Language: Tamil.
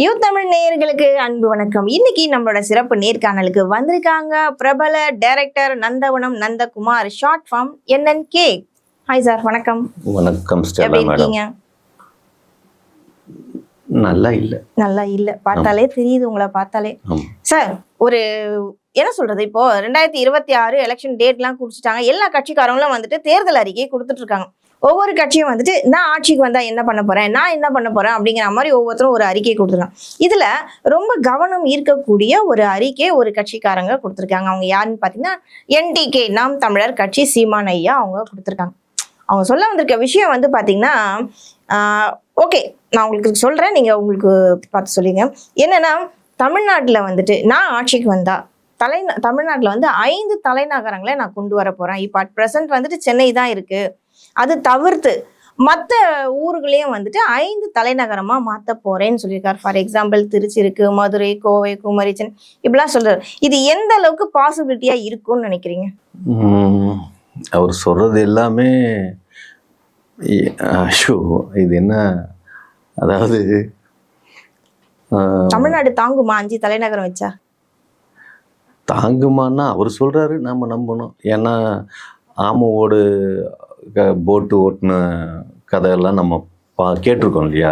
யூத் தமிழ் நேயர்களுக்கு அன்பு வணக்கம். இன்னைக்கு நம்மளோட சிறப்பு நேர்காணலுக்கு வந்திருக்காங்க பிரபல director Nandavanam Nandakumar, short form NNK. Hi sir, வணக்கம். வணக்கம் ஸ்டெல்லா எப்படி மேடம். இருக்கீங்க? நல்லா இல்ல பார்த்தாலே தெரியுது, உங்களை பார்த்தாலே. சார், ஒரு என்ன சொல்றது, இப்போ 2026 எலெக்ஷன் டேட்லாம் குடிச்சிட்டாங்க. எல்லா கட்சிக்காரங்களும் வந்துட்டு தேர்தல் அறிக்கையை கொடுத்துட்டு இருக்காங்க. ஒவ்வொரு கட்சியும் வந்துட்டு நான் ஆட்சிக்கு வந்தா என்ன பண்ண போறேன், நான் என்ன பண்ண போறேன் அப்படிங்கிற மாதிரி ஒவ்வொருத்தரும் ஒரு அறிக்கை கொடுத்துருக்காங்க. இதுல ரொம்ப கவனம் ஈர்க்கக்கூடிய ஒரு அறிக்கை ஒரு கட்சிக்காரங்க கொடுத்துருக்காங்க. அவங்க யாருன்னு பாத்தீங்கன்னா NTK, நாம் தமிழர் கட்சி, சீமான் ஐயா அவங்க கொடுத்துருக்காங்க. அவங்க சொல்ல வந்திருக்க விஷயம் வந்து பாத்தீங்கன்னா ஓகே, நான் உங்களுக்கு சொல்றேன், நீங்க உங்களுக்கு பார்த்து சொல்லிங்க. என்னன்னா, தமிழ்நாட்டுல வந்துட்டு நான் ஆட்சிக்கு வந்தா தமிழ்நாட்டுல வந்து 5 தலைநகரங்களை நான் கொண்டு வர போறேன். இப்போ அட் ப்ரெசென்ட் வந்துட்டு சென்னை தான் இருக்கு. அது தவிர்த்து மற்ற ஊர்களையும் வந்துட்டு 5 தலைநகரமா மாத்த போறேன்னு சொல்லியிருக்காரு. ஃபார் எக்ஸாம்பிள் திருச்சி இருக்கு, மதுரை, கோவை, குமரி, சென்னை இப்படிலாம் சொல்றாரு. இது எந்த அளவுக்கு பாசிபிலிட்டியா இருக்கும்னு நினைக்கிறீங்க? அவர் சொல்றது எல்லாமே இது என்ன, அதாவது தமிழ்நாடு தாங்குமா 5 தலைநகரம் வச்சா? தாங்குமான்னா அவர் சொல்றாரு, நாம நம்பணும். ஏன்னா ஆமோடு போட்டு ஓட்டின கதையெல்லாம் நம்ம கேட்டிருக்கோம் இல்லையா?